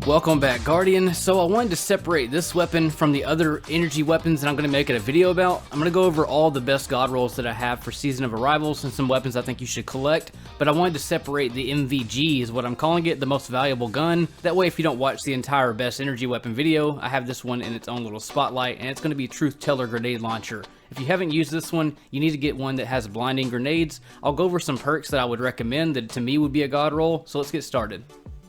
Welcome back, Guardian. So I wanted to separate this weapon from the other energy weapons that I'm going to make it a video about. I'm going to go over all the best god rolls that I have for Season of Arrivals and some weapons I think you should collect, but I wanted to separate the MVG is what I'm calling it, the most valuable gun. That way if you don't watch the entire best energy weapon video, I have this one in its own little spotlight, and it's going to be Truthteller grenade launcher. If you haven't used this one, you need to get one that has blinding grenades. I'll go over some perks that I would recommend that to me would be a god roll, so let's get started.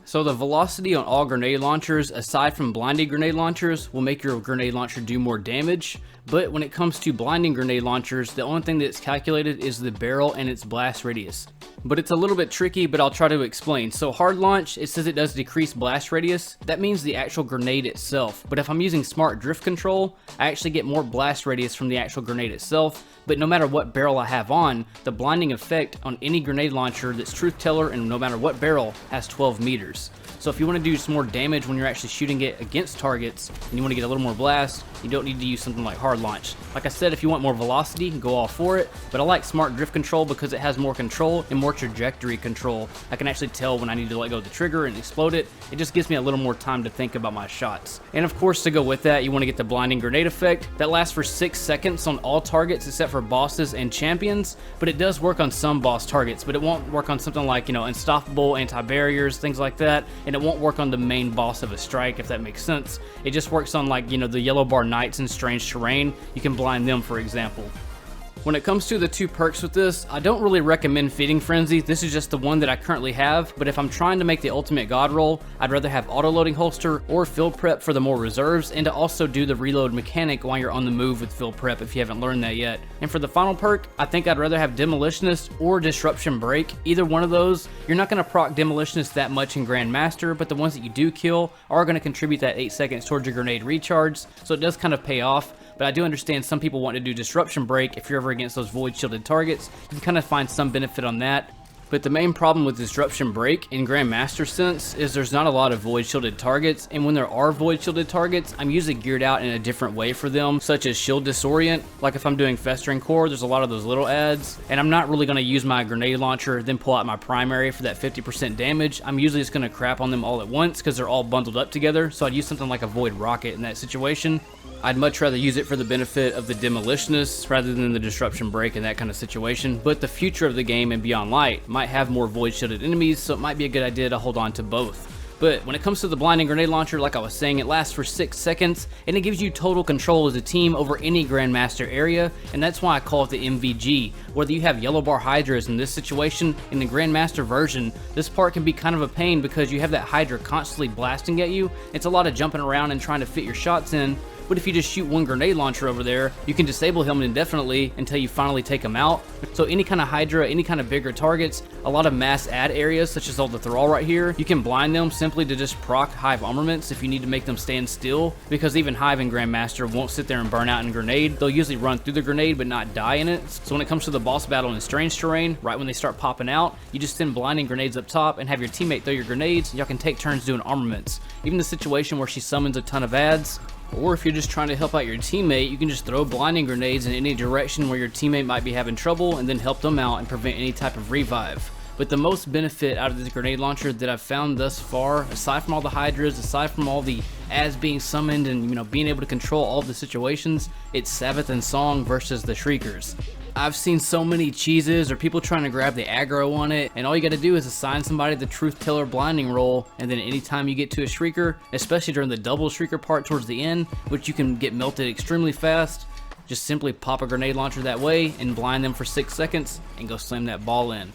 So the velocity on all grenade launchers, aside from blinding grenade launchers, will make your grenade launcher do more damage. But when it comes to blinding grenade launchers, the only thing that's calculated is the barrel and its blast radius. But it's a little bit tricky, but I'll try to explain. So hard launch, it says it does decrease blast radius. That means the actual grenade itself. But if I'm using smart drift control, I actually get more blast radius from the actual grenade itself. But no matter what barrel I have on, the blinding effect on any grenade launcher that's Truthteller and no matter what barrel has 12 meters. So if you want to do some more damage when you're actually shooting it against targets and you want to get a little more blast, you don't need to use something like hard launch. Like I said, if you want more velocity, go all for it, but I like smart drift control because it has more control and more trajectory control. I can actually tell when I need to let go of the trigger and explode it. It just gives me a little more time to think about my shots. And of course, to go with that, you want to get the blinding grenade effect. That lasts for 6 seconds on all targets except for bosses and champions, but it does work on some boss targets, but it won't work on something like, unstoppable, anti-barriers, things like that, and it won't work on the main boss of a strike, if that makes sense. It just works on the yellow bar knights in strange terrain. You can blind them, for example. When it comes to the two perks with this, I don't really recommend Feeding Frenzy. This is just the one that I currently have, but if I'm trying to make the ultimate god roll, I'd rather have auto-loading holster or field prep for the more reserves, and to also do the reload mechanic while you're on the move with field prep if you haven't learned that yet. And for the final perk, I think I'd rather have Demolitionist or Disruption Break. Either one of those, you're not going to proc Demolitionist that much in Grandmaster, but the ones that you do kill are going to contribute that 8 seconds towards your grenade recharge, so it does kind of pay off. But I do understand some people want to do Disruption Break if you're ever against those void shielded targets. You can kind of find some benefit on that. But the main problem with Disruption Break in Grandmaster sense is there's not a lot of void shielded targets, and when there are void shielded targets, I'm usually geared out in a different way for them, such as Shield Disorient. Like if I'm doing Festering Core, there's a lot of those little ads, and I'm not really going to use my grenade launcher, then pull out my primary for that 50% damage. I'm usually just going to crap on them all at once because they're all bundled up together, so I'd use something like a Void Rocket in that situation. I'd much rather use it for the benefit of the Demolitionists rather than the Disruption Break in that kind of situation, but the future of the game and Beyond Light might have more void shielded enemies, so it might be a good idea to hold on to both. But when it comes to the blinding grenade launcher, like I was saying, it lasts for 6 seconds, and it gives you total control as a team over any Grandmaster area, and that's why I call it the MVG. Whether you have yellow bar Hydras in this situation, in the Grandmaster version, this part can be kind of a pain because you have that Hydra constantly blasting at you. It's a lot of jumping around and trying to fit your shots in. But if you just shoot one grenade launcher over there, you can disable him indefinitely until you finally take him out. So any kind of Hydra, any kind of bigger targets, a lot of mass ad areas such as all the Thrall right here, you can blind them simply to just proc Hive armaments if you need to make them stand still, because even Hive and Grandmaster won't sit there and burn out in grenade. They'll usually run through the grenade but not die in it. So when it comes to the boss battle in strange terrain, right when they start popping out, you just send blinding grenades up top and have your teammate throw your grenades, and y'all can take turns doing armaments. Even the situation where she summons a ton of ads, or if you're just trying to help out your teammate, you can just throw blinding grenades in any direction where your teammate might be having trouble and then help them out and prevent any type of revive. But the most benefit out of this grenade launcher that I've found thus far, aside from all the Hydras, aside from all the ads being summoned and being able to control all the situations, it's Sabbath and Song versus the Shriekers. I've seen so many cheeses or people trying to grab the aggro on it, and all you gotta do is assign somebody the Truthteller blinding roll, and then anytime you get to a Shrieker, especially during the double Shrieker part towards the end, which you can get melted extremely fast, just simply pop a grenade launcher that way and blind them for 6 seconds and go slam that ball in.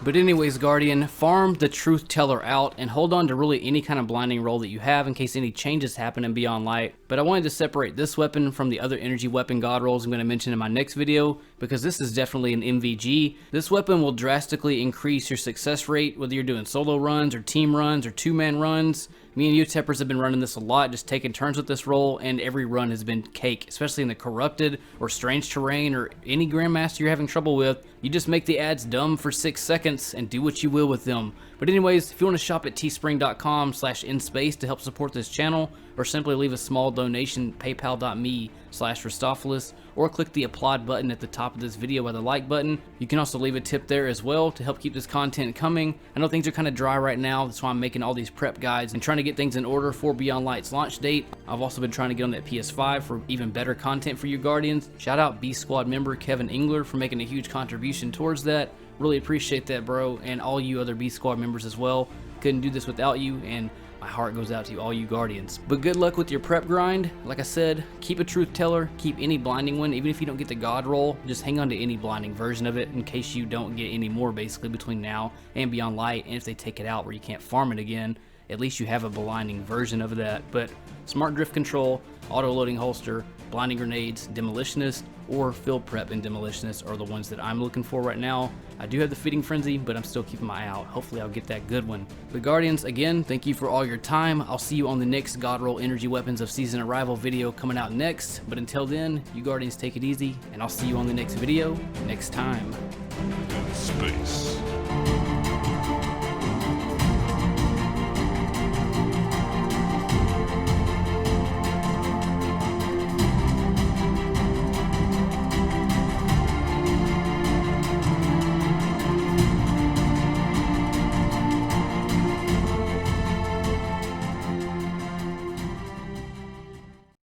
But anyways, Guardian, farm the Truthteller out and hold on to really any kind of blinding roll that you have in case any changes happen in Beyond Light. But I wanted to separate this weapon from the other energy weapon god rolls I'm going to mention in my next video, because this is definitely an MVG. This weapon will drastically increase your success rate whether you're doing solo runs or team runs or two-man runs. Me and UTEPers have been running this a lot, just taking turns with this roll, and every run has been cake, especially in the corrupted or strange terrain or any Grandmaster you're having trouble with. You just make the ads dumb for 6 seconds and do what you will with them. But But anyways, if you want to shop at teespring.com/inspace to help support this channel, or simply leave a small donation, paypal.me/Rustopholis, or click the Applaud button at the top of this video by the like button. You can also leave a tip there as well to help keep this content coming. I know things are kind of dry right now, that's why I'm making all these prep guides and trying to get things in order for Beyond Light's launch date. I've also been trying to get on that PS5 for even better content for you Guardians. Shout out B Squad member Kevin Engler for making a huge contribution towards that. Really appreciate that, bro, and all you other B Squad members as well. Couldn't do this without you, and my heart goes out to you, all you Guardians. But good luck with your prep grind. Like I said, keep a Truthteller, keep any blinding one. Even if you don't get the God roll, just hang on to any blinding version of it in case you don't get any more, basically, between now and Beyond Light. And if they take it out where you can't farm it again, at least you have a blinding version of that. But smart drift control, auto-loading holster, blinding grenades, demolitionist, or field prep and demolitionist are the ones that I'm looking for right now. I do have the feeding frenzy, but I'm still keeping my eye out. Hopefully I'll get that good one. But Guardians, again, thank you for all your time. I'll see you on the next God Roll Energy Weapons of Season Arrival video coming out next. But until then, you Guardians take it easy, and I'll see you on the next video next time. In space.